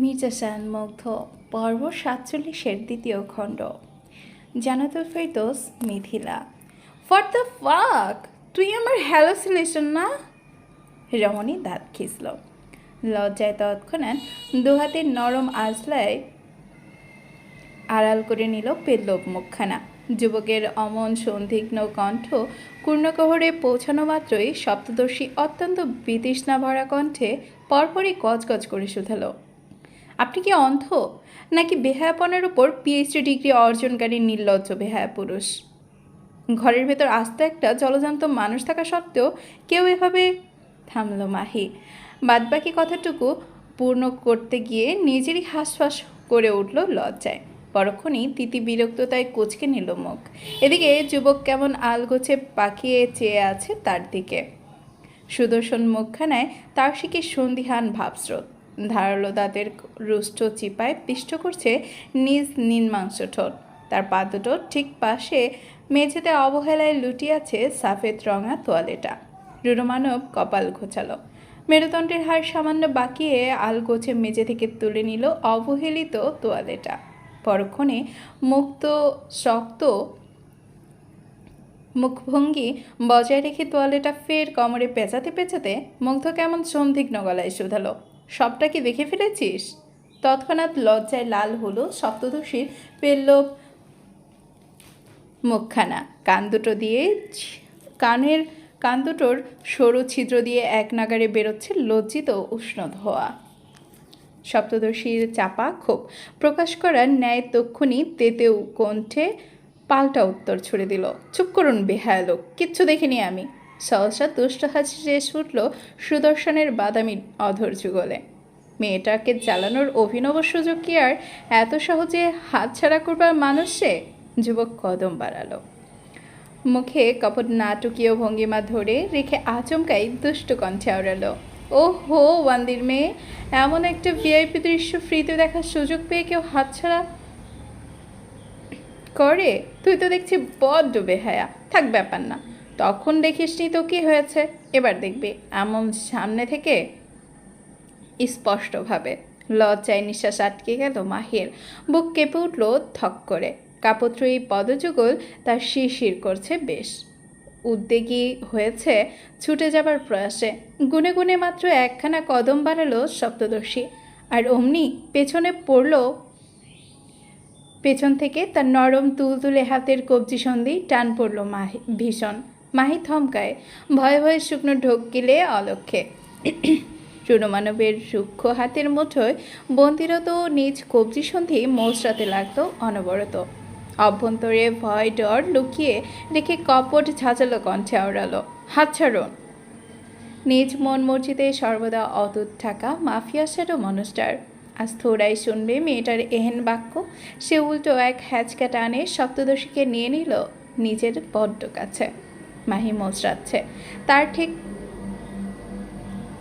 মির্জা শান মুগ্ধ পর্ব ৪৭-এর দ্বিতীয় খণ্ড। Jannatul Ferdous Mithila. What the fuck, তুই আমার হ্যালোসিনেশন না? রমণী দাঁত খিঁচল। লজ্জায় তৎক্ষণাৎ দুহাতের নরম আজলায় আড়াল করে নিল পেল্লব মুখখানা। যুবকের অমন সন্দিগ্ধ কণ্ঠ কূর্ণকহরে পৌঁছানো মাত্রই সপ্তদর্শী অত্যন্ত বিতৃষ্ণা ভরা কণ্ঠে পরপরই গজগজ করে শুধাল, আপনি কি অন্ধ নাকি বেহায়াপনার উপর পিএইচডি ডিগ্রি অর্জনকারী নির্লজ্জ বেহায়া পুরুষ? ঘরের ভেতর আস্ত একটা জলজান্ত মানুষ থাকা সত্ত্বেও কেউ এভাবে থামল মাহি। বাদবাকি কথাটুকু পূর্ণ করতে গিয়ে নিজেরই হাঁসফাঁস করে উঠল লজ্জায়। পরক্ষণেই তিতি বিরক্ততায় কুঁচকে নিল মুখ। এদিকে যুবক কেমন আলগোছে পাকিয়ে চেয়ে আছে তার দিকে। সুদর্শন মুখখানায় তার শিখে সন্দিহান ভাবস্রোত। ধারালো দাঁতের রুষ্ট চিপায় পিষ্ট করছে নিজ নিম্নাংশ ঠোঁট। তার পাদুটো ঠিক পাশে মেঝেতে অবহেলায় লুটিয়ে আছে সাফেদ রঙা তোয়ালেটা। রুরুমানব কপাল ঘোচালো। মেরুদণ্ডের হাড় সামান্য বাঁকিয়ে আলগোছে মেঝে থেকে তুলে নিল অবহেলিত তোয়ালেটা। পরক্ষণে মুক্ত শক্ত মুখভঙ্গি বজায় রেখে তোয়ালেটা ফের কোমরে পেঁচাতে পেঁচাতে মুগ্ধ কেমন সন্দিগ্ধ গলায় শুধালো, সবটা কি দেখে ফেলেছিস? তৎক্ষণাৎ লজ্জায় লাল হলো সপ্তদশীর পেল্লব মুখখানা। কান দুটোর সরু ছিদ্র দিয়ে এক নাগারে বেরোচ্ছে লজ্জিত উষ্ণ ধোয়া। সপ্তদশীর চাপা ক্ষোভ প্রকাশ করার ন্যায় তক্ষুনি তেতেও কণ্ঠে পাল্টা উত্তর ছুড়ে দিল, চুপ করুন বেহায়া লোক, কিচ্ছু দেখিনি আমি। সহসা দুষ্ট হাসি শেষ উঠল সুদর্শনের বাদামি অধর যুগলে। মেয়েটাকে জ্বালানোর অভিনব সুযোগ কি আর এত সহজে হাতছাড়া করবার মানুষ সে? যুবক কদম বাড়ালো। মুখে কপট নাটকীয় ভঙ্গিমা ধরে রেখে আচমকাই দুষ্ট কণ্ঠে আওড়ালো, ও হো ওয়ান্দির মেয়ে, এমন একটা ভিআইপি দৃশ্য ফ্রিতে দেখার সুযোগ পেয়ে কেউ হাতছাড়া করে? তুই তো দেখছি বড্ড বেহায়া। থাক, ব্যাপার না, তখন দেখিসনি তো কি হয়েছে, এবার দেখবি এমন সামনে থেকে স্পষ্টভাবে। লজ্জায় নিঃশ্বাস আটকে গেল মাহির। বুক কেঁপে উঠল থক করে। কাপত্রয়ী পদযুগল তার শিরশির করছে বেশ। উদ্বেগী হয়েছে ছুটে যাবার প্রয়াসে। গুনে গুনে মাত্র একখানা কদম বাড়ালো সপ্তদর্শী, আর অমনি পেছনে পড়ল পেছন থেকে তার নরম তুলতুলে হাতের কবজি সন্ধি টান পড়ল ভীষণ। মাহি থমকায়, ভয়ে ভয়ে শুকনো ঢোক গিলে অলক্ষে। রুরুমানবের রুক্ষ হাতের মুঠোয় বন্দিরত নিজ কবজি সন্ধি মোচড়াতে লাগতো অনবরত। অভ্যন্তরে ভয় ডর লুকিয়ে রেখে কপট ঝাঁঝালো কণ্ঠে আওড়ালো, হাত ছাড়ুন। নিজ মন মর্জিতে সর্বদা অতুট থাকা মাফিয়াসেরও মানুষটার আজ থোড়াই শুনবে মেয়েটার এহেন বাক্য। সে উল্টো এক হ্যাচকা টানে সপ্তদশীকে নিয়ে নিল নিজের বড্ড কাছে। মাহি মোচড়াচ্ছে,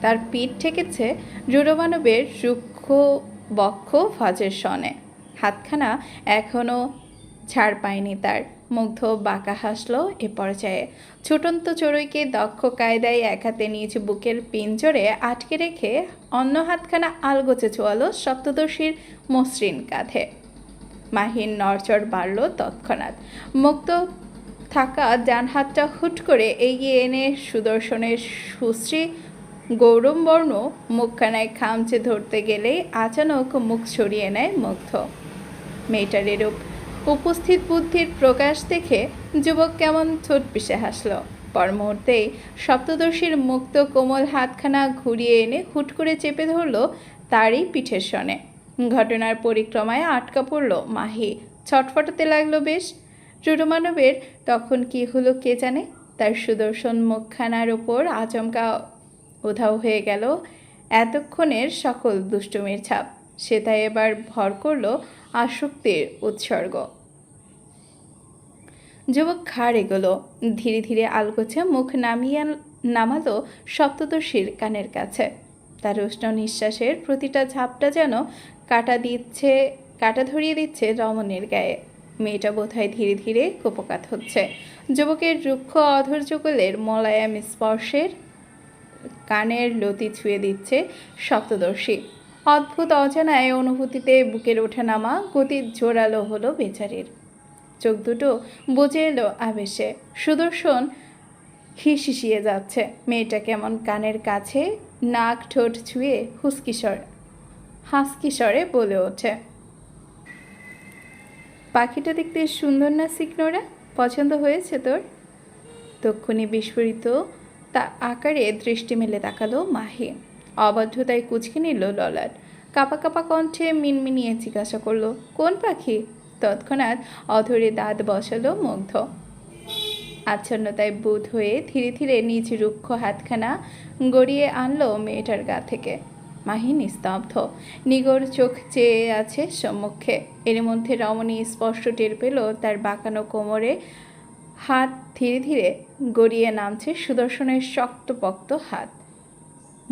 তার পিঠ ঠেকেছে রুরুমানবের রুক্ষ বক্ষ ফাজের সনে। হাতখানা এখনও ছাড় পায়নি তার। মুগ্ধ বাঁকা হাসল এ পর্যায়ে। ছুটন্ত চড়ুইকে দক্ষ কায়দায় এক হাতে নিজ বুকের পিঞ্জরে আটকে রেখে অন্য হাতখানা আলগোচে ছোয়ালো সপ্তদশীর মসৃণ কাঁধে। মাহির নড়চড় বাড়ল তৎক্ষণাৎ। মুক্ত থাকা ডান হাতটা হুট করে এগিয়ে এনে সুদর্শনের সুশ্রী গৌরবর্ণ মুখখানায় খামচে ধরতে গেলেই আচানক মুখ সরিয়ে নেয় মুগ্ধ। মেয়েটার এরূপ উপস্থিত বুদ্ধির প্রকাশ দেখে যুবক কেমন ঠোঁট পিষে হাসল। পর মুহূর্তেই সপ্তদর্শীর মুক্ত কোমল হাতখানা ঘুরিয়ে এনে হুট করে চেপে ধরল তারই পিঠের সনে। ঘটনার পরিক্রমায় আটকা পড়ল মাহি। ছটফটাতে লাগলো বেশ। রুরুমানবের তখন কি হলো কে জানে। তার সুদর্শন মুখখানার ওপর আচমকা উধাও হয়ে গেল এতক্ষণের সকল দুষ্টুমির ছাপ। সে তাই এবার ভর করল আসক্তির উৎসর্গ। যুবক ঘাড় এগোলো, ধীরে ধীরে আলগোছে মুখ নামালো সপ্তদশীর কানের কাছে। তার উষ্ণ নিঃশ্বাসের প্রতিটা ঝাপটা যেন কাটা ধরিয়ে দিচ্ছে রমণীর গায়ে। মেয়েটা বোধহয় ধীরে ধীরে কুপকাত হচ্ছে। যুবকের রুক্ষ অধর যুগলের মোলায়েম স্পর্শের কানের লতি ছুঁয়ে দিচ্ছে সপ্তদর্শী। অদ্ভুত অজানায় অনুভূতিতে বুকের ওঠানামা গতি জোরালো হলো বেচারির। চোখ দুটো বুজে এলো আবেশে। সুদর্শন হিসিয়ে যাচ্ছে। মেয়েটা কেমন কানের কাছে নাক ঠোঁট ছুঁয়ে হাসকি স্বরে বলে ওঠে, পাখিটা দেখতে সুন্দর না সিকনোরা? পছন্দ হয়েছে তোর? তক্ষুনি বিস্ফোরিত তা আকারে দৃষ্টি মেলে তাকালো মাহি। অবাধ্যতায় কুঁচকে নিল ললাট। কাপা কাপা কণ্ঠে মিনমিনিয়ে জিজ্ঞাসা করলো, কোন পাখি? তৎক্ষণাৎ অধরে দাঁত বসালো মুগ্ধ। আচ্ছন্নতায় বোধ হয়ে ধীরে ধীরে নিজ রুক্ষ হাতখানা গড়িয়ে আনলো মেয়েটার গা থেকে। মাহি নিস্তব্ধ, নিগড় চোখ চেয়ে আছে সম্মুখে। এর মধ্যে রমণী স্পষ্ট টের পেল তার বাঁকানো কোমরে হাত ধীরে ধীরে গড়িয়ে নামছে সুদর্শনের শক্তপোক্ত হাত।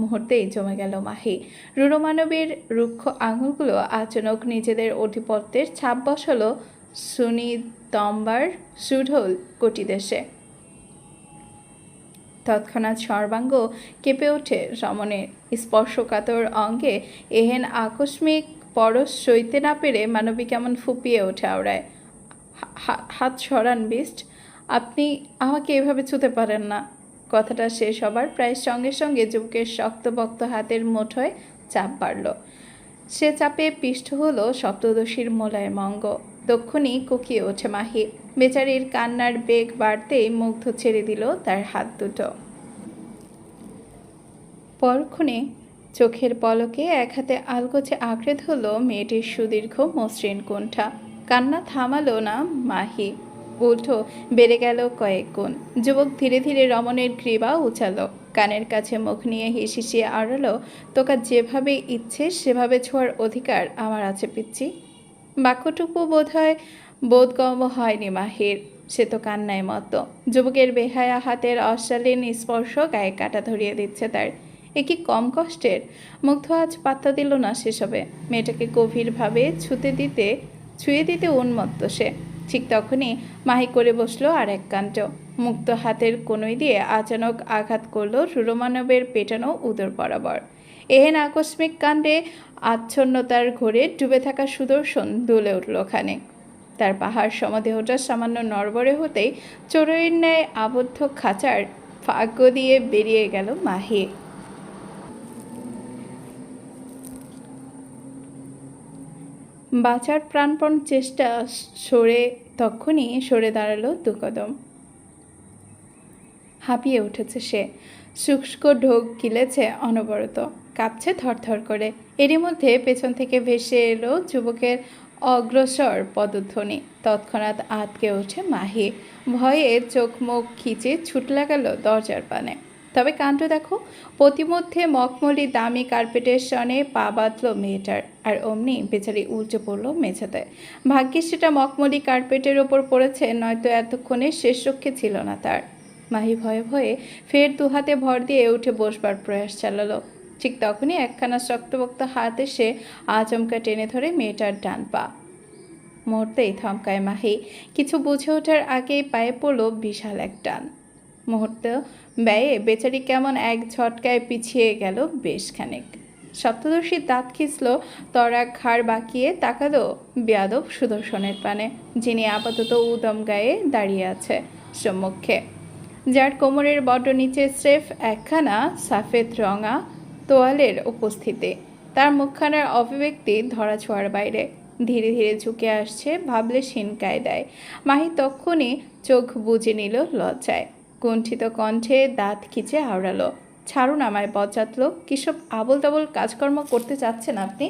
মুহূর্তেই জমে গেল মাহি। রুরমানবের রুক্ষ আঙুলগুলো আচানক নিজেদের আধিপত্যের ছাপ বসালো সুনিতম্বার সুঢল কটিদেশে। তৎক্ষণাৎ সর্বাঙ্গ কেঁপে ওঠে রমণের। স্পর্শকাতর অঙ্গে এহেন আকস্মিক পরশ সইতে না পেরে মানবী কেমন ফুপিয়ে ওঠে আওড়ায়। হাত সরান বিস্ট, আপনি আমাকে এভাবে ছুঁতে পারেন না। কথাটা শেষ হবার প্রায় সঙ্গে সঙ্গে যুবকের শক্তপোক্ত হাতের মুঠোয় চাপ বাড়ল। সে চাপে পিষ্ট হলো সপ্তদশীর মোলায়েম অঙ্গ। তক্ষুনি কুকিয়ে ওঠে মাহি। বেচারির কান্নার বেগ বাড়তেই মুগ্ধ ছেড়ে দিল তার হাত দুটো। পরক্ষণে চোখের পলকে এক হাতে আলগোছে আঁকড়ে ধরল মেয়েটির সুদীর্ঘ মসৃণ কোণঠা। কান্না থামালো না মাহি, উল্টো বেড়ে গেল কয়েক গুণ। যুবক ধীরে ধীরে রমণের গ্রীবা উচালো, কানের কাছে মুখ নিয়ে হিসিয়ে আড়ালো, তোকা যেভাবে ইচ্ছে সেভাবে ছোঁয়ার অধিকার আমার আছে পিচ্ছি। বাক্যটুকু বোধগম্য হয়নি মাহির। সে তো কান্নায় মতো। যুবকের বেহায়া হাতের অশালীন স্পর্শ গায়ে কাটা ধরিয়ে দিচ্ছে তার। এ কি কম কষ্টের? মুগ্ধ আজ পাত্তা দিল না সেসবে। মেয়েটাকে গভীরভাবে ছুঁয়ে দিতে উন্মত্ত সে। ঠিক তখনই মাহি করে বসলো আর এক কাণ্ড। মুক্ত হাতের কনুই দিয়ে আচানক আঘাত করলো রুরমানবের পেটানো উদর বরাবর। এহেন আকস্মিক কাণ্ডে আচ্ছন্নতার ঘোরে ডুবে থাকা সুদর্শন দুলে উঠল খানিক। তার পাহাড় সমদেহটা সামান্য নড়বড়ে হতেই চোরইয়ের ন্যায় আবদ্ধ খাঁচার ফাঁক দিয়ে বেরিয়ে গেল মাহি। বাঁচার প্রাণপণ চেষ্টা তক্ষুনি সরে দাঁড়ালো দুকদম। হাঁপিয়ে উঠেছে সে। শুষ্ক ঢোক গিলেছে অনবরত, কাঁপছে থরথর করে। এরই মধ্যে পেছন থেকে ভেসে এলো যুবকের অগ্রসর পদধ্বনি। তৎক্ষণাৎ আঁতকে ওঠে মাহি। ভয়ে চোখ মুখ খিচে ছুট লাগাল দরজার পানে। তবে কাণ্ড দেখো, প্রতিমধ্যে মখমলি দামি কার্পেটের সনে পা বাঁধল মেয়েটার, আর অমনি বেচারি উল্টে পড়ল মেঝেতে। ভাগ্যিস সেটা মখমলি কার্পেটের ওপর পড়েছে, নয়তো এতক্ষণে শেষ রক্ষে ছিল না তার। মাহি ভয়ে ভয়ে ফের দুহাতে ভর দিয়ে উঠে বসবার প্রয়াস চালালো। ঠিক তখনই একখানা শক্তপোক্ত হাত এসে আচমকা টেনে ধরে মেয়েটার ডান পা। মুহূর্তেই থমকায় মাহি। কিছু বুঝে ওঠার আগেই পায়ে পড়ল বিশাল এক টান। মুহূর্ত ব্যয়ে বেচারি কেমন এক ঝটকায় পিছিয়ে গেল বেশ খানিক। সপ্তদর্শী দাঁত খিঁচল, তরা ঘাড় বাঁকিয়ে তাকালো বেয়াদব সুদর্শনের পানে, যিনি আপাতত উদম গায়ে দাঁড়িয়ে আছে সম্মুখে, যার কোমরের বড্ড নিচে স্রেফ একখানা সাফেদ রঙা তোয়ালের উপস্থিতি। তার মুখখানার অভিব্যক্তি ধরা ছোঁয়ার বাইরে। ধীরে ধীরে ঝুঁকে আসছে ভাবলেশহীন কায়দায়। মাহি তক্ষুনি চোখ বুজে নিল লজ্জায়। কুণ্ঠিত কণ্ঠে দাঁত খিচে আওড়ালো, ছাড়ুন আমায় বজ্জাত লোক, কিসব আবল তাবল কাজকর্ম করতে চাচ্ছেন আপনি?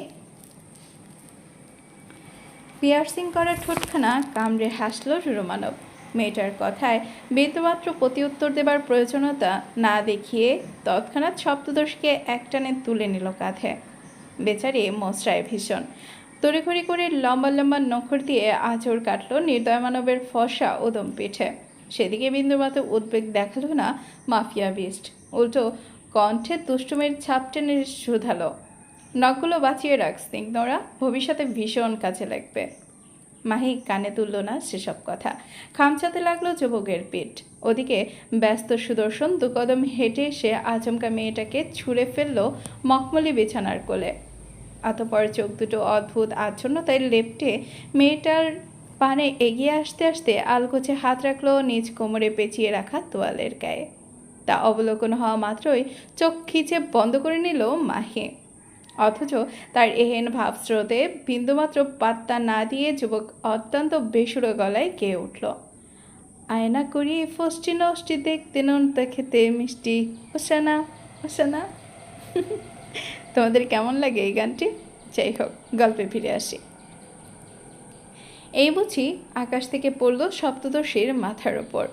পিয়ার্সিং করা ঠোঁটখানা কামড়ে হাসল রুরমানব। মেয়েটার কথায় বিন্দুমাত্র প্রতিউত্তর দেবার প্রয়োজনীয়তা না দেখিয়ে তৎক্ষণাৎ সপ্তদশীকে একটানে তুলে নিল কাঁধে। বেচারি মশরায় ভীষণ। তড়িঘড়ি করে লম্বা লম্বা নখর দিয়ে আঁচড় কাটল নির্দয় মানবের ফসা উদম পিঠে। সেদিকে বিন্দুমাত্র উদ্বেগ দেখালো না মাফিয়া বিস্ট, উল্টো কণ্ঠে দুষ্টুমের ছাপ টেনে শুধালো, নখগুলো বাঁচিয়ে রাখ স্নিগ্ধরা, ভবিষ্যতে ভীষণ কাজে লাগবে। মাহি কানে তুলল না সেসব কথা। খামচাতে লাগলো যুবকের পিঠ। ওদিকে ব্যস্ত সুদর্শন দুকদম হেঁটে এসে আচমকা মেয়েটাকে ছুঁড়ে ফেলল মখমলি বিছানার কোলে। অতঃপর চোখ দুটো অদ্ভুত আচ্ছন্নতায় লেপ্টে মেয়েটার পানে এগিয়ে আসতে আসতে আলগোছে হাত রাখলো নিজ কোমরে পেঁচিয়ে রাখা তোয়ালের গায়ে। তা অবলোকন হওয়া মাত্রই চোখ খিচে বন্ধ করে নিল মাহি। অথচ তার এহেন ভাবস্রোতে বিন্দুমাত্র পাত্তা না দিয়ে যুবক অত্যন্ত বেসুরো গলায় গেয়ে উঠল, আয়না করি ফষ্টি নষ্টি দেখতে নোনতা খেতে মিষ্টি ওসানা ওসানা। তোমাদের কেমন লাগে এই গানটি? যাই হোক, গল্পে ফিরে আসি। এই বুঝি আকাশ থেকে পড়ল সপ্তদশীর মাথার ওপর।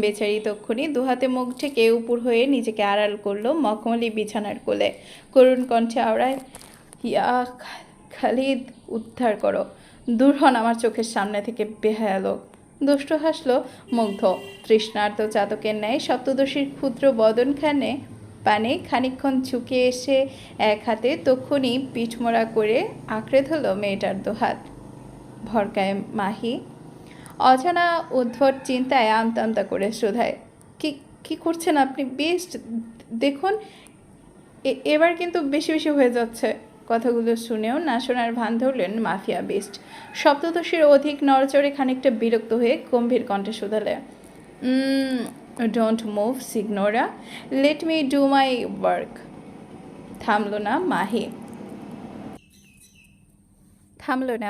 বেচারি তক্ষুনি দুহাতে মুখ ঢেকে উপর হয়ে নিজেকে আড়াল করলো মখমলি বিছানার কোলে। করুণ কণ্ঠে আওড়ায়, ইয়া খালিদ, উদ্ধার করো, দূর হন আমার চোখের সামনে থেকে বেহায়া লোক। দুষ্ট হাসল মুগ্ধ। তৃষ্ণার্ত চাতকের ন্যায় সপ্তদশীর ক্ষুদ্র বদনখানে পানে খানিকক্ষণ ঝুঁকে এসে এক হাতে তক্ষুনি পিঠমোড়া করে আঁকড়ে ধরল মেয়েটার দুহাত। ভরকায় মাহি অজানা উদ্ভট চিন্তায় আমতা আমতা করে শোধায়, কি কি করছেন আপনি? বেস্ট, দেখুন এবার কিন্তু বেশি বেশি হয়ে যাচ্ছে। কথাগুলো শুনেও না শোনার ভান ধরলেন মাফিয়া বেস্ট। সপ্তদশীর অধিক নড়চড়ে খানিকটা বিরক্ত হয়ে গম্ভীর কণ্ঠে শোধালে, don't move signora, let me do my work. থামল না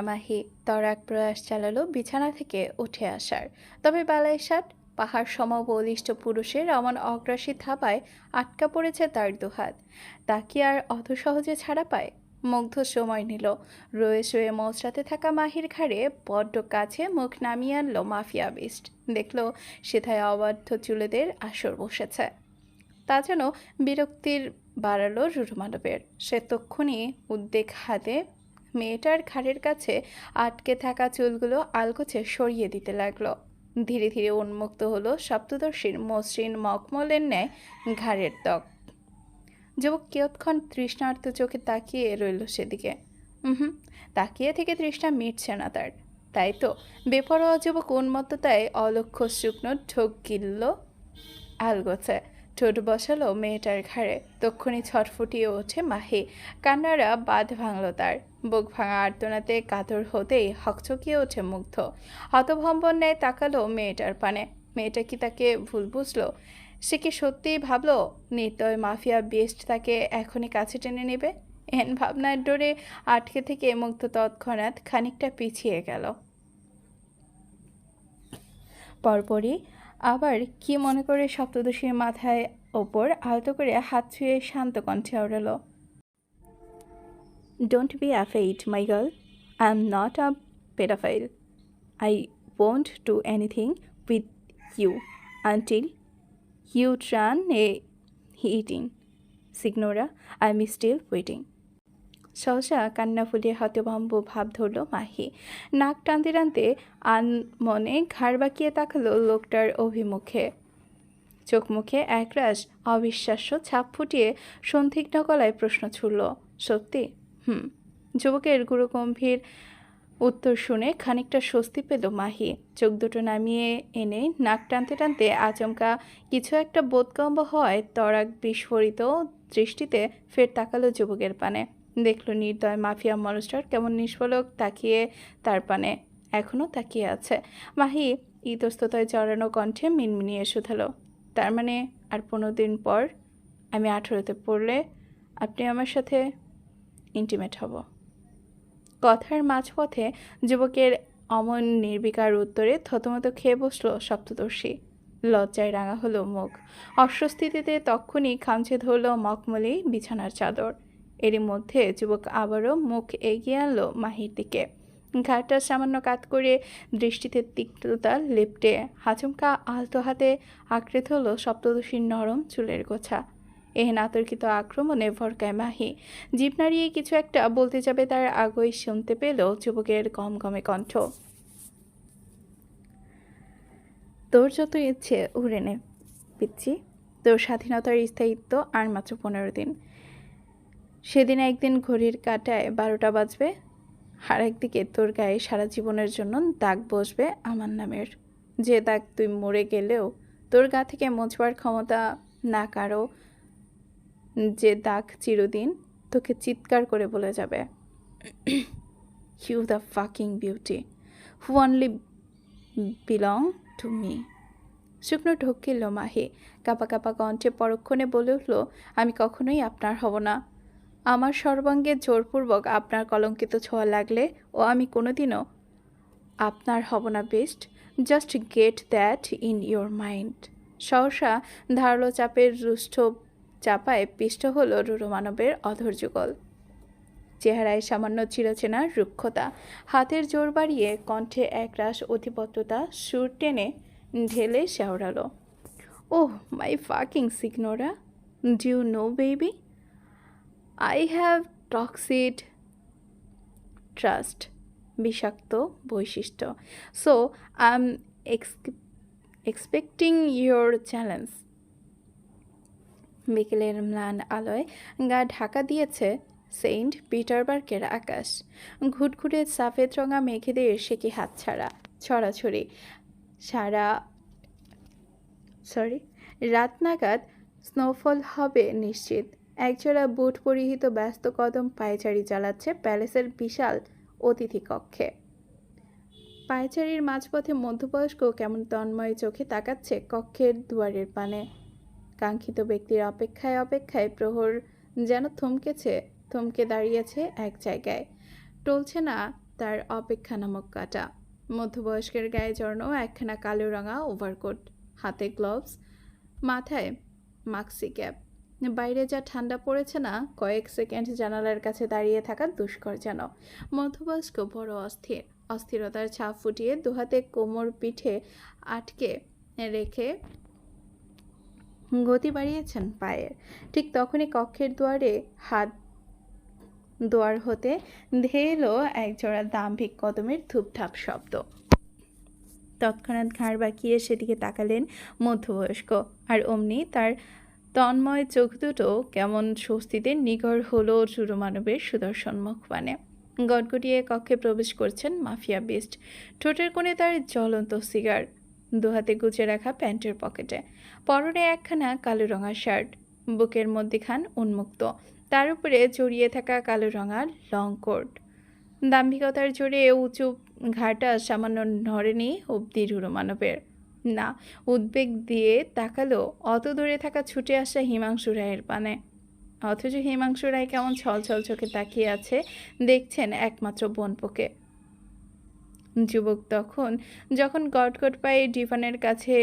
মাহি। তর এক প্রয়াস চালালো বিছানা থেকে উঠে আসার। তবে বেলায় ষাট পাহাড় সম বলিষ্ঠ পুরুষের অমন অগ্রাসী থাবায় আটকা পড়েছে তার দুহাত। তা কি আর অত সহজে ছাড়া পায়? মুগ্ধ সময় নিল। রয়ে শুয়ে মৌচরাতে থাকা মাহির ঘাড়ে বড্ড কাছে মুখ নামিয়ে আনলো মাফিয়া বিস্ট। দেখল সেথায় অবাধ্য চুলেদের আসর বসেছে। তা যেন বিরক্তির বাড়ালো রুরুমানবের। সে তক্ষুনি উদ্বেগ হাতে মেয়েটার ঘাড়ের কাছে আটকে থাকা চুলগুলো আলগোছে সরিয়ে দিতে লাগলো। ধীরে ধীরে উন্মুক্ত হলো সপ্তদশীর মসৃণ মখমলের ন্যায় ঘাড়ের ত্বক। যুবক কিয়ৎক্ষণ তৃষ্ণার্ত চোখে তাকিয়ে রইল সেদিকে। তাকিয়ে থেকে তৃষ্ণা মিটছে না তার। তাই তো বেপরোয়া যুবক উন্মত্ততায় অলক্ষ্য শুকনো ঢোক গিলল আলগোছে। ঠোঁট বসালো মেয়েটার ঘাড়ে। তক্ষুনি ছটফটিয়ে ওঠে মাহি। কান্নারা বাঁধ ভাঙল তার। বুক ভাঙা আর্তনাতে কাতর হতেই হকচকিয়ে ওঠে মুগ্ধ। হতভম্বর ন্যায় তাকালো মেয়েটার পানে। মেয়েটা কি তাকে ভুল বুঝলো? সে কি সত্যিই ভাবলো নির্দয় মাফিয়া বেস্ট তাকে এখনই কাছে টেনে নেবে? এহেন ভাবনার ডোরে আটকে থেকে মুগ্ধ তৎক্ষণাৎ খানিকটা পিছিয়ে গেল। পরপরই আবার কি মনে করে সপ্তদশীর মাথায় ওপর আলতো করে হাত ছুঁয়ে শান্ত কণ্ঠে ওড়ালো, don't be afraid my girl, I am not a paedophile, I won't do anything with you until you turn eighteen signora, I am still waiting. সহসা কান্না ফুলিয়ে হতভম্ব ভাব ধরল মাহি। নাক টানতে টানতে মনে ঘাড় বাঁকিয়ে তাকালো লোকটার অভিমুখে। চোখ মুখে একরাশ অবিশ্বাস্য ছাপ ফুটিয়ে সন্দিগ্ধ গলায় প্রশ্ন ছুড়ল, সত্যি? যুবকের গুরুগম্ভীর উত্তর শুনে খানিকটা স্বস্তি পেল মাহি। চোখ দুটো নামিয়ে এনে নাক টানতে টানতে আচমকা কিছু একটা বোধগম্য হওয়ায় তরাক বিস্ফোরিত দৃষ্টিতে ফের তাকালো যুবকের পানে। দেখল নির্দয় মাফিয়া মানুষটার কেমন নিষ্পলক তাকিয়ে তার পানে এখনও তাকিয়ে আছে। মাহি ইতস্ততায় জড়ানো কণ্ঠে মিনমিনিয়ে শুধালো, তার মানে আর 15 দিন পর আমি 18তে পড়লে আপনি আমার সাথে ইন্টিমেট হব? কথার মাঝপথে যুবকের অমন নির্বিকার উত্তরে থতমত খেয়ে বসল সপ্তদর্শী। লজ্জায় রাঙা হলো মুখ। অস্বস্তিতে তক্ষুনি খামচে ধরল মখমলি বিছানার চাদর। এরই মধ্যে যুবক আবারও মুখ এগিয়ে আনলো মাহির দিকে। ঘাটটা সামান্য কাত করে দৃষ্টিতে তিক্ততা লেপ্টে হাচমকা আলতো হাতে আঁকড়ে ধরল সপ্তদশীর নরম চুলের গোছা। এহেন আতর্কিত আক্রমণে ভরকায় মাহি। জিভ নাড়িয়ে কিছু একটা বলতে যাবে তার আগেই শুনতে পেল যুবকের গমগমে কণ্ঠ, তোর যত ইচ্ছে উড়ে নে পিচ্ছি, তোর স্বাধীনতার স্থায়িত্ব আর মাত্র 15 দিন। সেদিন একদিন ঘড়ির কাঁটায় 12টা বাজবে, আর একদিকে তোর গায়ে সারা জীবনের জন্য দাগ বসবে আমার নামের। যে দাগ তুই মরে গেলেও তোর গা থেকে মোছবার ক্ষমতা না কারো, যে দাগ চিরদিন তোকে চিৎকার করে বলে যাবে, You the fucking beauty who only belong to me. শুকনো ঢোক গেল মাহি। কাঁপা কাঁপা কণ্ঠে পরক্ষণে বলে উঠল, আমি কখনোই আপনার হব না। আমার সর্বাঙ্গে জোরপূর্বক আপনার কলঙ্কিত ছোঁয়া লাগলে ও আমি কোনোদিনও আপনার হব না best. Just get that in your mind. সহসা ধারালো চাপের রুষ্ট চাপায় পিষ্ট হল রুরুমানবের অধৈর্যগল। চেহারায় সামান্য চিরচেনা রুক্ষতা, হাতের জোর বাড়িয়ে কণ্ঠে একরাশ অধিপত্যতা সুর টেনে ঢেলে শেওড়ালো। Oh my fucking signora, do you know baby, I have toxic traits, বিষাক্ত বৈশিষ্ট্য। So I am expecting your challenge. বিকেলের ম্লান আলোয় গা ঢাকা দিয়েছে সেন্ট পিটারবার্গের আকাশ। ঘুটঘুটে সাফেদ রঙা মেঘেদের সে কি হাতছাড়া ছড়াছড়ি। রাত নাগাদ স্নোফল হবে নিশ্চিত। একজোড়া বুট পরিহিত ব্যস্ত কদম পায়চারি চালাচ্ছে প্যালেসের বিশাল অতিথি কক্ষে। পায়চারির মাঝপথে মধ্যবয়স্ক কেমন তন্ময় চোখে তাকাচ্ছে কক্ষের দুয়ারের পানে। কাঙ্ক্ষিত ব্যক্তির অপেক্ষায় অপেক্ষায় প্রহর যেন থমকে দাঁড়িয়েছে এক জায়গায়। টলছে না তার অপেক্ষা নামক কাঁটা। মধ্যবয়স্কের গায়ে জড়ানো একখানা কালো রঙা ওভারকোট, হাতে গ্লোভস, মাথায় মাক্সি ক্যাপ। বাইরে যা ঠান্ডা পড়েছে না, কয়েক সেকেন্ড জানালার কাছে দাঁড়িয়ে থাকা দুষ্কর যেন। মধ্যবয়স্ক বড় অস্থিরতার ছাপ ফুটিয়ে দুহাতে কোমর পিঠে আটকে রেখে গতি বাড়িয়েছেন পায়ের। ঠিক তখনই কক্ষের দুয়ার হতে ধেয়ে এলো একজোড়া দাম্ভিক কদমের ধূপধাপ শব্দ। তৎক্ষণাৎ ঘাড় বাঁকিয়ে সেদিকে তাকালেন মধ্যবয়স্ক, আর অমনি তার তন্ময় চোখ দুটো কেমন স্বস্তিতে নিগড় হলো রুরুমানবের সুদর্শন মুখপানে। গটগটিয়ে কক্ষে প্রবেশ করছেন মাফিয়া বিস্ট। ঠোঁটের কোণে তার জ্বলন্ত সিগার, দুহাতে গুজে রাখা প্যান্টের পকেটে। পরনে একখানা কালো রঙা শার্ট, বুকের মধ্যেখান উন্মুক্ত, তার উপরে জড়িয়ে থাকা কালো রঙা লং কোট। দাম্ভিকতার জোরে উঁচু ঘাটা সামান্য নড়েনি অব্দি রুরুমানবের। না, উদ্বেগ দিয়ে তাকালো অত দূরে থাকা ছুটে আসা হিমাংশু রায়ের পানে। অথচ হিমাংশু রায় কেমন ছলছল চোখে তাকিয়ে আছে দেখছেন একমাত্র বোনপোকে। যুবক যখন গটগট পায়ে ডিভানের কাছে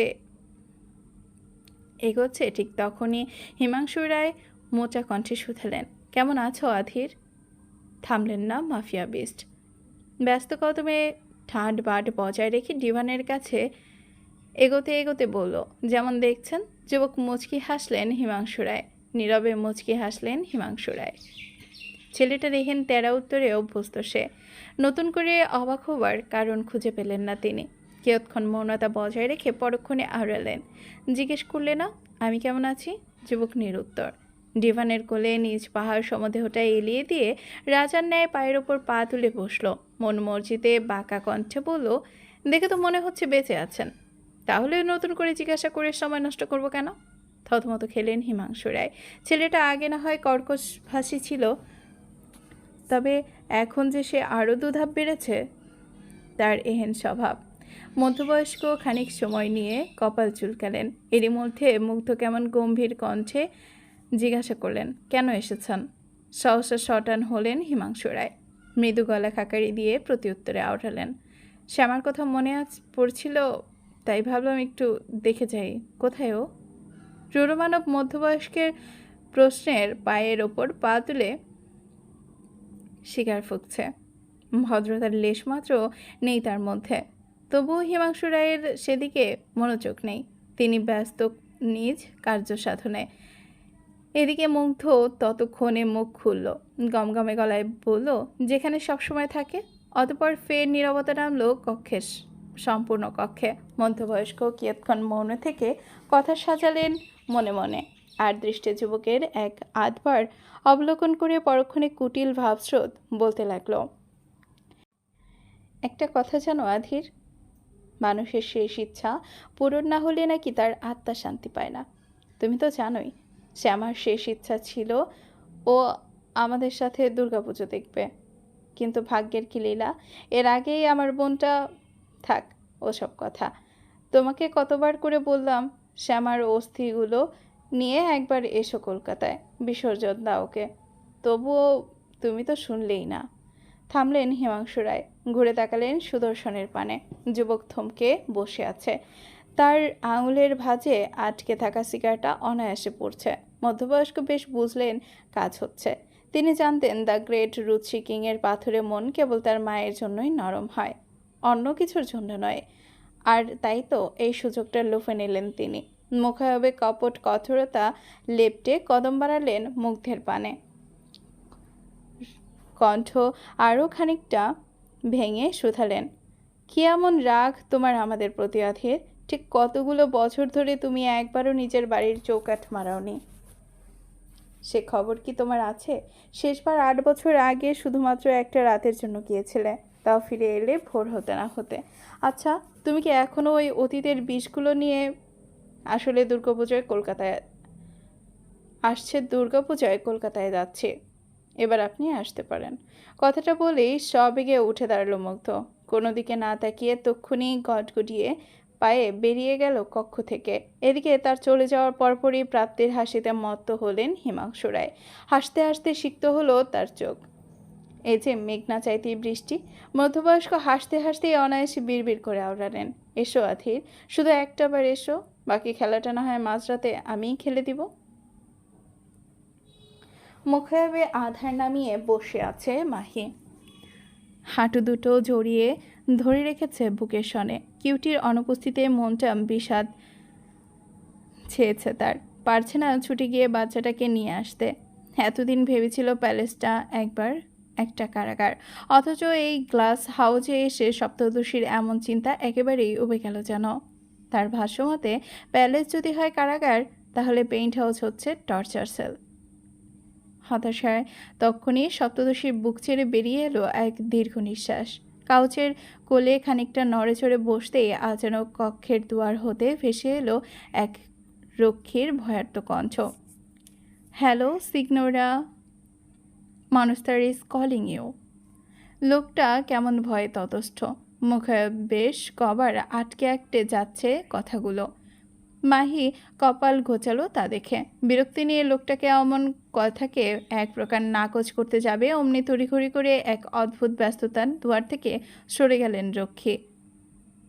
এগোচ্ছে, ঠিক তখনই হিমাংশু রায় মোচা কণ্ঠে শুধালেন, কেমন আছো আধীর? থামলেন না মাফিয়া বিস্ট। ব্যস্ত কদমে ঠাঁট বাট বজায় রেখে ডিভানের কাছে এগোতে এগোতে বলল, যেমন দেখছেন। যুবক মুচকি হাসলেন হিমাংশু রায়, নীরবে মুচকি হাসলেন হিমাংশু রায়। ছেলেটা রেহেন তেরা উত্তরে অভ্যস্ত সে। নতুন করে অবাক হবার কারণ খুঁজে পেলেন না তিনি। কিয়ৎক্ষণ মৌনতা বজায় রেখে পরক্ষণে আওড়ালেন, জিজ্ঞেস করলে না আমি কেমন আছি? যুবক নিরুত্তর। ডিভানের কোলে নিজ পাহাড় সমদেহটা এলিয়ে দিয়ে রাজার ন্যায় পায়ের ওপর পা তুলে বসল। মন মর্জিতে বাঁকা কণ্ঠে বলল, দেখে তো মনে হচ্ছে বেঁচে আছেন, তাহলে নতুন করে জিজ্ঞাসা করে সময় নষ্ট করব কেন? থতমত খেলেন হিমাংশু রায়। ছেলেটা আগে না হয় কর্কশ ভাষী ছিল, তবে এখন যে সে আরও দুধাপ বেড়েছে তার এহেন স্বভাব। মধ্যবয়স্ক খানিক সময় নিয়ে কপাল চুলকালেন। এরই মধ্যে মুগ্ধ কেমন গম্ভীর কণ্ঠে জিজ্ঞাসা করলেন, কেন এসেছেন? সহসা শটান হলেন হিমাংশু রায়। মৃদু গলা খাকারি দিয়ে প্রত্যুত্তরে আওড়ালেন, শ্যামার কথা মনে পড়ছিল, তাই ভাবলাম একটু দেখে যাই। কোথায় ও? রুরুমানব মধ্যবয়স্কের প্রশ্নের পায়ের ওপর পা তুলে শিকার ফুঁকছে। ভদ্রতার লেশমাত্র নেই তার মধ্যে। তবুও হিমাংশু রায়ের সেদিকে মনোযোগ নেই। তিনি ব্যস্ত নিজ কার্য সাধনে। এদিকে মুগ্ধ ততক্ষণে মুখ খুলল, গমগমে গলায় বলল, যেখানে সবসময় থাকে। অতপর ফের নীরবতা নামল কক্ষের সম্পূর্ণ কক্ষে। মধ্যবয়স্ক কিয়ৎক্ষণ মৌন থেকে কথা সাজালেন মনে মনে, আর দৃষ্টে যুবকের এক আধবার অবলোকন করে পরক্ষণে কুটিল ভাবস্রোত বলতে লাগলো, একটা কথা জানো আধীর, মানুষের শেষ ইচ্ছা পূরণ না হলে নাকি তার আত্মা শান্তি পায় না। তুমি তো জানোই সে আমার শেষ ইচ্ছা ছিল ও আমাদের সাথে দুর্গাপুজো দেখবে। কিন্তু ভাগ্যের কি লীলা, এর আগেই আমার বোনটা... থাক ওসব কথা। তোমাকে কতবার করে বললাম শ্যামার অস্থিগুলো নিয়ে একবার এসো কলকাতায়, বিসর্জন দাও ওকে। তবুও তুমি তো শুনলেই না। থামলেন হিমাংশু রায়, ঘুরে তাকালেন সুদর্শনের পানে। যুবক থমকে বসে আছে, তার আঙুলের ভাঁজে আটকে থাকা সিগারটা অনায়াসে পড়ছে। মধ্যবয়স্ক বেশ বুঝলেন কাজ হচ্ছে। তিনি জানতেন দ্য গ্রেট রুচি কিংয়ের পাথুরে মন কেবল তার মায়ের জন্যই নরম হয়, অন্য কিছুর জন্য নয়। আর তাই তো এই সুযোগটা লুফে নিলেন তিনি। মুখায়বে কপট কঠোরতা লেপ্টে কদম বাড়ালেন মুগ্ধের পানে। কণ্ঠ আরও খানিকটা ভেঙে শুধালেন, কি এমন রাগ তোমার আমাদের প্রতি অধীর? ঠিক কতগুলো বছর ধরে তুমি একবারও নিজের বাড়ির চৌকাঠ মারাওনি, সে খবর কি তোমার আছে? শেষবার 8 বছর আগে শুধুমাত্র একটা রাতের জন্য গিয়েছিলে, তাও ফিরে এলে ভোর হতে না হতে। আচ্ছা, তুমি কি এখনও ওই অতীতের বিষগুলো নিয়ে... আসলে দুর্গাপূজায় কলকাতায় যাচ্ছি, এবার আপনি আসতে পারেন। কথাটা বলেই সবেগে উঠে দাঁড়ালো মুগ্ধ। কোনো দিকে না তাকিয়ে তক্ষুনি গটগটিয়ে পায়ে বেরিয়ে গেল কক্ষ থেকে। এদিকে তার চলে যাওয়ার পরপরই প্রাপ্তির হাসিতে মত্ত হলেন হিমাংশু রায়। হাসতে হাসতে সিক্ত হলো তার চোখ। এই যে মেঘনা চাইতেই বৃষ্টি। মধ্যবয়স্ক হাসতে হাসতেই অনায়াসে বিড়বিড় করে আওড়ালেন, এসো আধীর, শুধু একটাবার এসো, বাকি খেলাটা না হয় মাঝরাতে আমিই খেলে দিব। মুখায়বে আধার নামিয়ে বসে আছে মাহি, হাঁটু দুটো জড়িয়ে ধরে রেখেছে বুকের সনে। কিউটির অনুপস্থিতিতে মনটা বিষাদ ছেয়েছে তার, পারছে না ছুটে গিয়ে বাচ্চাটাকে নিয়ে আসতে। এতদিন ভেবেছিল প্যালেসটা একবার একটা কারাগার, অথচ এই গ্লাস হাউজে এসে সপ্তদশীর এমন চিন্তা একেবারেই উবে গেল যেন। তার ভাষ্যমতে প্যালেস যদি হয় কারাগার, তাহলে পেইন্ট হাউস হচ্ছে টর্চার সেল। হতাশায় তক্ষুনি সপ্তদশীর বুক ছেড়ে বেরিয়ে এলো এক দীর্ঘ নিঃশ্বাস। কাউচের কোলে খানিকটা নড়ে চড়ে বসতেই আচানক কক্ষের দুয়ার হতে ভেসে এলো এক রক্ষীর ভয়ার্ত কণ্ঠ, hello signora, monster is calling you. লোকটা কেমন ভয়ে ততস্থ, মুখে বেশ কবার আটকে আটকে যাচ্ছে কথাগুলো। মাহি কপাল ঘোচালো তা দেখে। বিরক্তি নিয়ে লোকটাকে অমন কথাকে এক প্রকার নাকচ করতে যাবে অমনি তড়িঘড়ি করে এক অদ্ভুত ব্যস্ততার দুয়ার থেকে সরে গেলেন রক্ষী।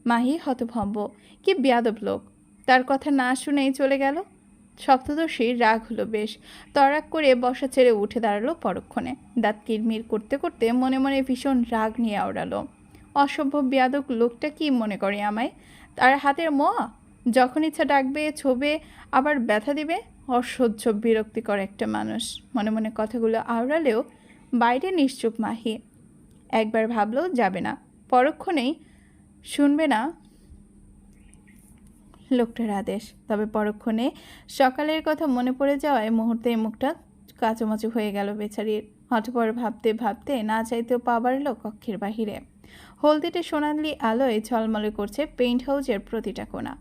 মাহি হতভম্ব, কি বেয়াদব লোক, তার কথা না শুনেই চলে গেল। সপ্তদশীর রাগ হলো বেশ, তড়াক করে বসা ছেড়ে উঠে দাঁড়ালো পরক্ষণে। দাঁত কিরমির করতে করতে মনে মনে ভীষণ রাগ নিয়ে আওড়ালো। অসভ্য বেয়াদব লোকটা কি মনে করে আমায় তার হাতের মোয়া? যখন ইচ্ছা ডাকবে, ছোবে, আবার ব্যথা দিবে। অসহ্য বিরক্তিকর একটা মানুষ। মনে মনে কথাগুলো আওড়ালেও বাইরে নিশ্চুপ মাহি। একবার ভাবলো যাবে না, পরক্ষণেই শুনবে না লোকটার আদেশ। তবে পরক্ষণে সকালের কথা মনে পড়ে যাওয়ায় মুহূর্তে মুখটা কাচুমাচু হয়ে গেল বেচারির। হঠপর ভাবতে ভাবতে না চাইতেও পা বাড়ল কক্ষের বাহিরে। হলদিটে সোনালি আলোয় ঝলমলে করছে পেইন্ট হাউসের প্রতিটা কোণা।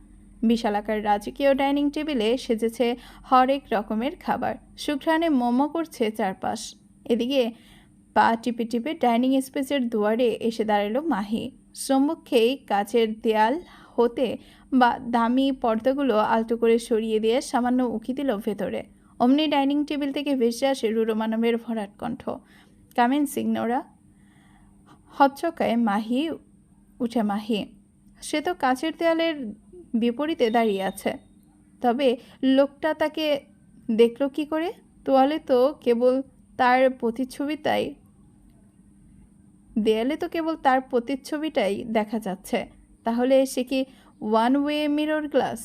বিশালাকার রাজকীয় ডাইনিং টেবিলে সেজেছে হরেক রকমের খাবার, সুঘ্রাণে মোমো করছে চারপাশ। এদিকে পা টিপে টিপে ডাইনিং স্পেসের দুয়ারে এসে দাঁড়ালো মাহি। সম্মুখেই কাচের দেয়াল হতে বা দামি পর্দাগুলো আলতো করে সরিয়ে দিয়ে সামান্য উঁকি দিল ভেতরে। অমনি ডাইনিং টেবিল থেকে ভেসে আসে রুরো মানবের ভরাট কণ্ঠ, কামিন সিগনোরা। হচ্চকায় মাহি উঠে মাহি। সে তো কাচের দেয়ালের বিপরীতে দাঁড়িয়ে আছে, তবে লোকটা তাকে দেখলো কি করে? তোয়ালে তো কেবল তার প্রতিচ্ছবিটাই দেয়ালে তো কেবল তার প্রতিচ্ছবিটাই দেখা যাচ্ছে। তাহলে সে কি ওয়ান ওয়ে মিরর গ্লাস?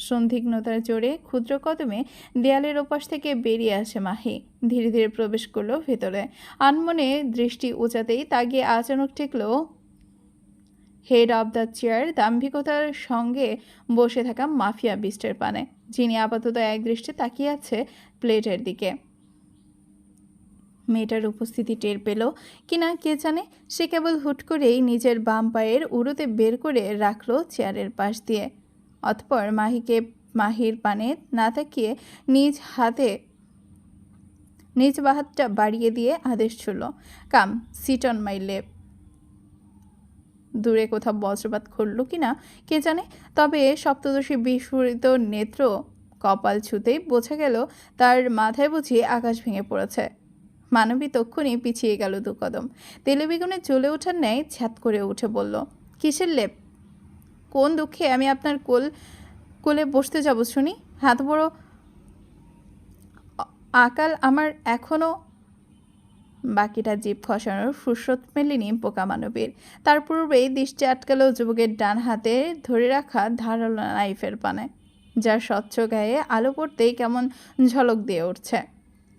সন্দিগ্ধতার জোরে ক্ষুদ্র কদমে দেয়ালের ওপাশ থেকে বেরিয়ে আসে মাহি। ধীরে ধীরে প্রবেশ করলো ভেতরে। আনমনে দৃষ্টি উঁচাতেই তাগিয়ে আচানক ঠেকল হেড অব দ্য চেয়ার দাম্ভিকতার সঙ্গে বসে থাকা মাফিয়া বিস্টের পানে, যিনি আপাতত একদৃষ্টে তাকিয়ে আছে প্লেটের দিকে। মেয়েটার উপস্থিতি টের পেল কিনা কে জানে, সে কেবল হুট করেই নিজের বাম পায়ের উড়োতে বের করে রাখলো চেয়ারের পাশ দিয়ে। অতঃপর মাহির পানে না তাকিয়ে নিজ হাতে নিজ বাহাতটা বাড়িয়ে দিয়ে আদেশ ছুড়ল, কাম সিট অন মাই লেপ। দূরে কোথাও বজ্রপাত ঘটল কিনা কে জানে, তবে সপ্তদশী বিস্ফোরিত নেত্র কপাল ছুতেই বোঝা গেল তার মাথায় বুঝি আকাশ ভেঙে পড়েছে। মানবী তক্ষুনি পিছিয়ে গেল 2 কদম। তেলে বেগুনে জ্বলে ওঠার ন্যায় ছ্যাত করে উঠে বলল, কিসের লেপ? কোন দুঃখে আমি আপনার কোলে বসতে যাব শুনি? হাত বড় আকাল আমার এখনো। বাকিটা জিভ খসানোর ফুরসত মেলেনি পোকা মানবীর। তার পূর্বেই দৃষ্টি আটকালো যুবকের ডান হাতে ধরে রাখা ধারালো নাইফের পানে, যার স্বচ্ছ গায়ে আলো পড়তেই কেমন ঝলক দিয়ে উঠছে।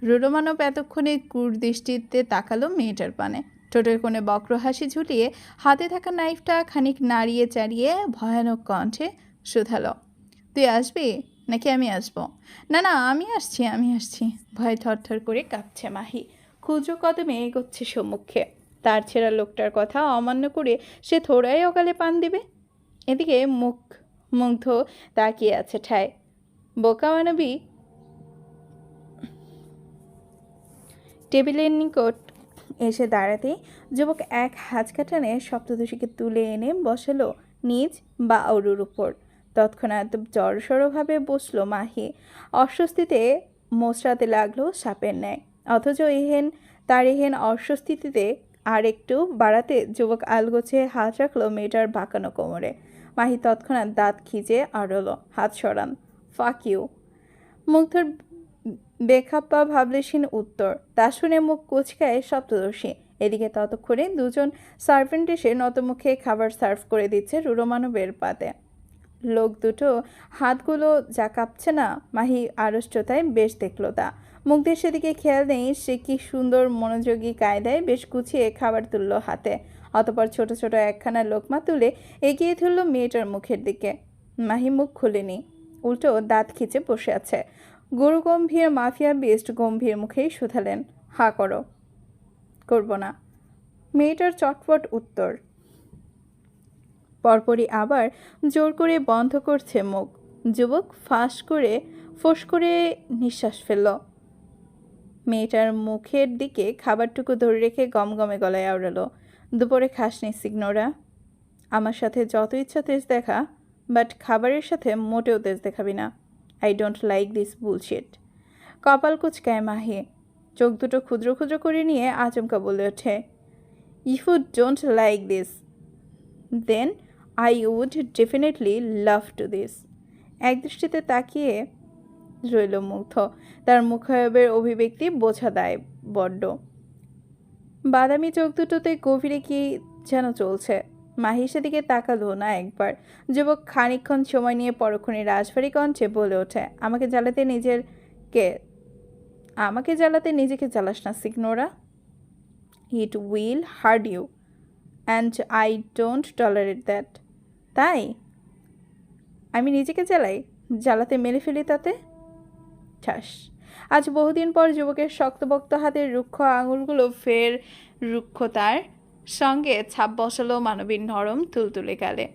রুডমানব এতক্ষণে ক্রূর দৃষ্টিতে তাকালো মেয়েটার পানে, ঠোঁটের কোণে বক্র হাসি ঝুলিয়ে হাতে থাকা নাইফটা খানিক নাড়িয়ে চাড়িয়ে ভয়ানক কণ্ঠে শুধালো, তুই আসবি নাকি আমি আসবো? না না, আমি আসছি। ভয় থরথর করে কাঁপছে মাহি। ক্ষুদ্র কদমে এগোচ্ছে সম্মুখে। তার ছেঁড়া লোকটার কথা অমান্য করে সে থোড়াই অকালে পান দিবে। এদিকে মুগ্ধ তাকিয়ে আছে ঠায়। বোকা মানবী টেবিলের নিকট এসে দাঁড়াতেই যুবক এক হাঁচকা টানে সপ্তদশীকে তুলে এনে বসালো নিজ বাউরুর উপর। তৎক্ষণাৎ জড়সড়ভাবে বসলো মাহি। অস্বস্তিতে মোচড়াতে লাগলো সাপের ন্যায়। অথচ তার এহেন অস্বস্তিতে আর একটু বাড়াতে যুবক আলগোছে হাত রাখলো মেয়েটার বাঁকানো কোমরে। মাহি তৎক্ষণাৎ দাঁত খিঁচে আড়লো, হাত সরান। Fuck you. মুগ্ধর বেখাপ্পা ভাবলেশীন উত্তর। তা শুনে মুখ কুচকায় সপ্তদশী। এদিকে ততক্ষণে 2 জন সার্ভেন্ট এসে নতমুখে খাবার সার্ভ করে দিচ্ছে রুরমানবের পাতে। লোক দুটো হাতগুলো যা কাঁপছে না, মাহি আড়ষ্টতায় বেশ দেখল তা। মুগ্ধের সেদিকে খেয়াল নেই, সে কি সুন্দর মনোযোগী কায়দায় বেশ গুছিয়ে খাবার তুলল হাতে। অতপর ছোট ছোট একখানা লোকমা তুলে এগিয়ে ধরল মেয়েটার মুখের দিকে। মাহি মুখ খুলেনি, উল্টো দাঁত খিচে বসে আছে। গুরু গম্ভীর মাফিয়া বেস্ট গম্ভীর মুখেই শুধালেন, হা করো। করব না। মেয়েটার চটপট উত্তর। পরপরই আবার জোর করে বন্ধ করছে মুখ। যুবক ফোঁস করে নিঃশ্বাস ফেলল। মেয়েটার মুখের দিকে খাবারটুকু ধরে রেখে গমগমে গলায় আওড়ালো, দুপুরে খাসনি সিগনোরা। আমার সাথে যত ইচ্ছা তেজ দেখা, বাট খাবারের সাথে মোটেও তেজ দেখাবি না। I don't like this bullshit. কপাল কুচকায় মাহি। চোখ দুটো ক্ষুদ্র ক্ষুদ্র করে নিয়ে আচমকা বলে ওঠে, if you don't like this then I would definitely love to this. একদৃষ্টিতে তাকিয়ে রইল মুগ্ধ। তার মুখায়বের অভিব্যক্তি বোঝা দেয় বড্ড। বাদামি চোখ দুটোতে গভীরে কি যেন চলছে। মাহি সেদিকে তাকালো না একবার। যুবক খানিকক্ষণ সময় নিয়ে পরক্ষণে রাজবাড়ি কণ্ঠে বলে ওঠে, আমাকে জ্বালাতে নিজেকে জ্বালাস না সিগনোরা। It will hurt you and I don't tolerate that. তাই আমি নিজেকে জ্বালাতে মেরে ফেলি তাতে। ঠাস। আজ বহুদিন পর যুবকের শক্তপোক্ত হাতের রুক্ষ আঙুলগুলো ফের রুক্ষতার সঙ্গে ছাপ বসালো মানবীর নরম তুলতুলে গালে,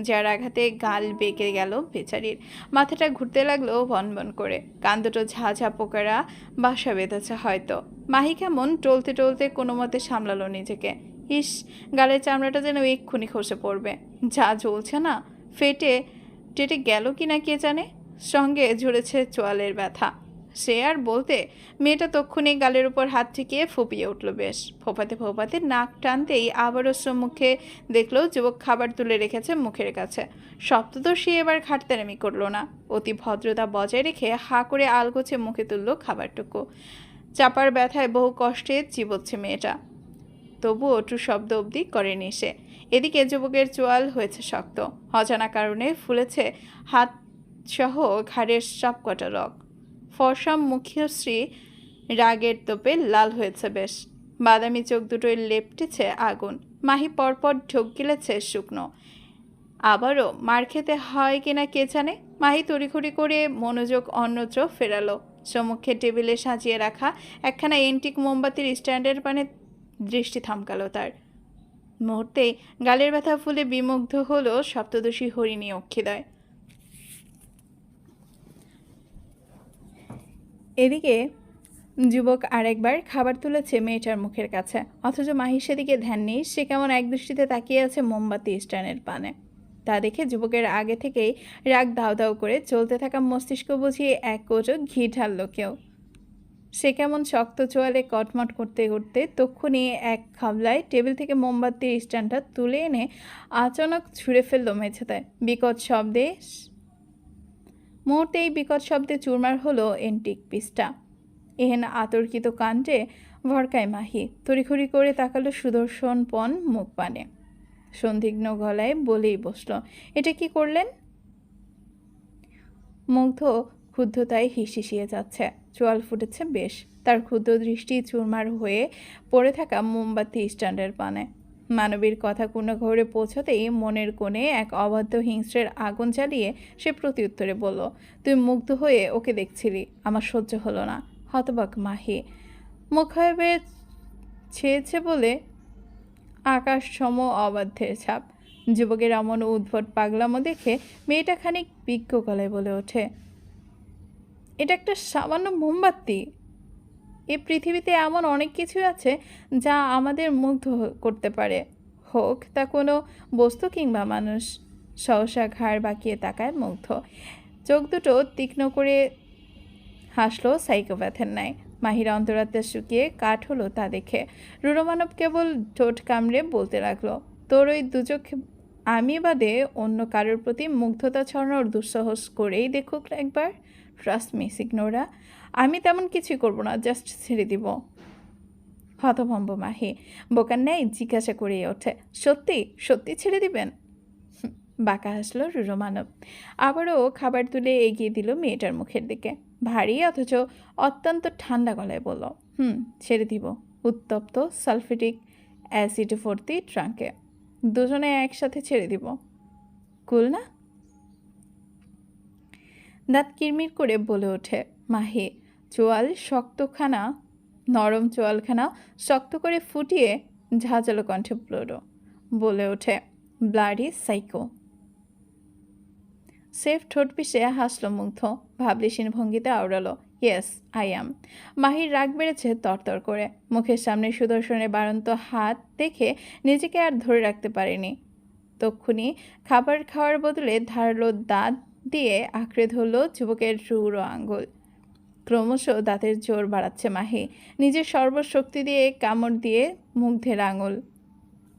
যার আঘাতে গাল বেঁকে গেল বেচারির। মাথাটা ঘুরতে লাগলো বনবন করে। কান দুটো ঝাঝা পোকারা বাসা বেঁধেছে হয়তো। মাহি কেমন টলতে টলতে কোনো মতে সামলালো নিজেকে। ইস, গালের চামড়াটা যেন এক্ষুনি খসে পড়বে। যা জ্বলছে না, টেটে গেল কি না কে জানে। সঙ্গে ঝরেছে চোয়ালের ব্যথা। সে আর বলতে, মেয়েটা তক্ষুনি গালের উপর হাত ঠেকিয়ে ফুপিয়ে উঠল বেশ। ফোপাতে নাক টানতেই আবারও সম্মুখে দেখলো যুবক খাবার তুলে রেখেছে মুখের কাছে। সপ্তদশী এবার খাটতারামি করলো না। অতি ভদ্রতা বজায় রেখে হা করে আলগোছে মুখে তুললো খাবারটুকু। চাপার ব্যথায় বহু কষ্টে চিবোচ্ছে মেয়েটা, তবুও টু শব্দ অবধি করেনি সে। এদিকে যুবকের চোয়াল হয়েছে শক্ত, অজানা কারণে ফুলেছে হাত সহ ঘাড়ের সবকটা রগ। ফর্সা মুখশ্রী রাগের তোপে লাল হয়েছে বেশ। বাদামি চোখ দুটোয় লেপটেছে আগুন। মাহি পরপর ঢোক গিলেছে শুকনো। আবারও মার খেতে হয় কিনা কে জানে। মাহি তড়িঘড়ি করে মনোযোগ অন্যত্র ফেরালো। সম্মুখে টেবিলে সাজিয়ে রাখা একখানা এন্টিক মোমবাতির স্ট্যান্ডের পানে দৃষ্টি থমকালো তার। মুহূর্তেই গালের ব্যথা ফুলে বিমুগ্ধ হলো সপ্তদশী হরিণী অক্ষিদয়। এদিকে যুবক আরেকবার খাবার তুলেছে মেয়েটার মুখের কাছে, অথচ মাহির সেদিকে ধ্যান নেই। সে কেমন একদৃষ্টিতে তাকিয়ে আছে মোমবাতি স্ট্যান্ডের পানে। তা দেখে যুবকের আগে থেকেই রাগ দাউ দাউ করে চলতে থাকা মস্তিষ্ক বুঝিয়ে এক কৌটো ঘি ঢালল কেউ। সে কেমন শক্ত চোয়ালে কটমট করতে করতে তক্ষুনি এক খাবলায় টেবিল থেকে মোমবাতির স্ট্যান্ডটা তুলে এনে আচানক ছুঁড়ে ফেলল মেঝেতে। মুহূর্তেই বিকট শব্দে চুরমার হলো এন্টিক পিসটা। এহেন আতর্কিত কাণ্ডে ভরকায় মাহি তড়িঘড়ি করে তাকালো সুদর্শন পণ মুখ পানে। সন্দিগ্ন গলায় বলেই বসল, এটা কি করলেন? মুগ্ধ ক্ষুব্ধতায় হিসিয়ে যাচ্ছে, চোয়াল ফুটেছে বেশ। তার ক্ষুদ্র দৃষ্টি চুরমার হয়ে পড়ে থাকা মোমবাতি স্ট্যান্ডের পানে। মানবীর কথা কোনো ঘরে পৌঁছতেই মনের কোণে এক অবাধ্য হিংস্রের আগুন জ্বালিয়ে সে প্রত্যুত্তরে বলল, তুই মুগ্ধ হয়ে ওকে দেখছিলি, আমার সহ্য হলো না। হতবাক মাহি মুখাবে ছেয়েছে বলে আকাশ সম অবাধ্যের ছাপ। যুবকের এমন উদ্ভট পাগলামো দেখে মেয়েটা খানিক বিজ্ঞ গলায় বলে ওঠে, এটা একটা সামান্য মোমবাতি। এ পৃথিবীতে এমন অনেক কিছু আছে যা আমাদের মুগ্ধ করতে পারে, হোক তা কোনো বস্তু কিংবা মানুষ। সহসা ঘাড় বাঁকিয়ে তাকায় মুগ্ধ, চোখ দুটো তীক্ষ্ণ করে হাসলো সাইকোপ্যাথের ন্যায়। মাহির অন্তরাত্মা শুকিয়ে কাঠ হলো তা দেখে। রুরমানব কেবল ঠোঁট কামড়ে বলতে লাগলো, তোর ওই দুচোখ আমি বাদে অন্য কারোর প্রতি মুগ্ধতা ছড়ানোর দুঃসাহস করেই দেখুক একবার। ট্রাস্ট মি সিগনোরা, আমি তেমন কিছুই করবো না, জাস্ট ছেড়ে দিব। হতভম্ব মাহি বোকার ন্যায় জিজ্ঞাসা করেই ওঠে, সত্যি সত্যি ছেড়ে দিবেন? বাঁকা হাসলো রুরমানব। আবারও খাবার তুলে এগিয়ে দিল মেয়েটার মুখের দিকে। ভারী অথচ অত্যন্ত ঠান্ডা গলায় বলল, ছেড়ে দিব, উত্তপ্ত সালফেটিক অ্যাসিড ভর্তি ট্রাঙ্কে। দুজনে একসাথে ছেড়ে দিব। কুল না? দাঁত কিরমির করে বলে ওঠে মাহি। নরম চোয়ালখানা শক্ত করে ফুটিয়ে ঝাঁঝালো কণ্ঠে বলে ওঠে, ব্লাডি সাইকো। সেফ ঠোঁট পিষে হাসলো মুগ্ধ, ভাবলেশীন ভঙ্গিতে আওড়ালো, ইয়েস আই অ্যাম। মাহির রাগ বেড়েছে তরতর করে। মুখের সামনে সুদর্শনের বাড়ন্ত হাত দেখে নিজেকে আর ধরে রাখতে পারেনি। তক্ষুনি খাবার খাওয়ার বদলে ধারালো দাঁত দিয়ে আঁকড়ে ধরল যুবকের রুড়ো আঙ্গুল। ক্রমশ দাঁতের জোর বাড়াচ্ছে মাহি, নিজের সর্বশক্তি দিয়ে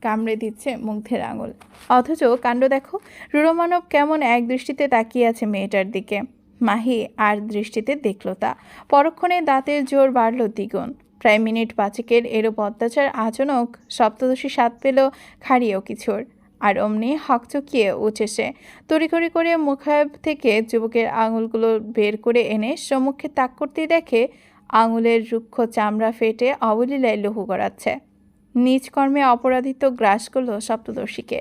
কামড়ে দিচ্ছে মুগ্ধের আঙুল। অথচ কাণ্ড দেখো, রুরমানব কেমন এক দৃষ্টিতে তাকিয়ে আছে মেয়েটার দিকে। মাহি আর দৃষ্টিতে দেখল তা। পরক্ষণে দাঁতের জোর বাড়ল দ্বিগুণ। প্রায় মিনিট পাঁচেকের এরূপ অত্যাচার আচনক সপ্তদশী স্বাদ পেল খাড়িয়েও কিছুর। আর অমনি হকচকিয়ে উঠে সে তড়িঘড়ি করে মুখায়ব থেকে যুবকের আঙুলগুলো বের করে এনে সম্মুখে তাক করতেই দেখে আঙুলের রুক্ষ চামড়া ফেটে অবলীলায় লহু গড়াচ্ছে। নিজ কর্মে অপরাধিত্ব গ্রাস করল সপ্তদর্শীকে।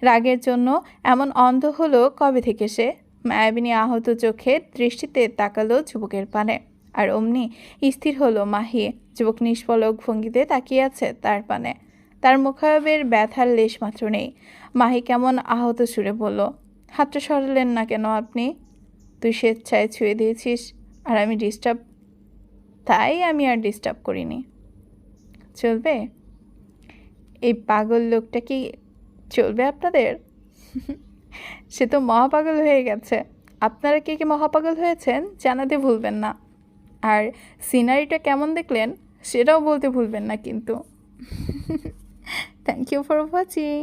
রাগের জন্য এমন অন্ধ হলো কবে থেকে সে? মায়াবিনী আহত চোখে দৃষ্টিতে তাকালো যুবকের পানে। আর অমনি স্থির হলো মাহি। যুবক নিষ্পলক ভঙ্গিতে তাকিয়ে আছে তার পানে। তার মুখায়বের ব্যথার লেশ মাত্র নেই। মাহি কেমন আহত সুরে বলল, হাতটা সরালেন না কেন আপনি? তুই স্বেচ্ছায় ছুঁয়ে দিয়েছিস আর আমি আর ডিস্টার্ব করিনি। চলবে? এই পাগল লোকটা কি চলবে আপনাদের? সে তো মহাপাগল হয়ে গেছে। আপনারা কে কে মহাপাগল হয়েছেন জানাতে ভুলবেন না। আর সিনারিটা কেমন দেখলেন সেটাও বলতে ভুলবেন না কিন্তু। Thank you for watching.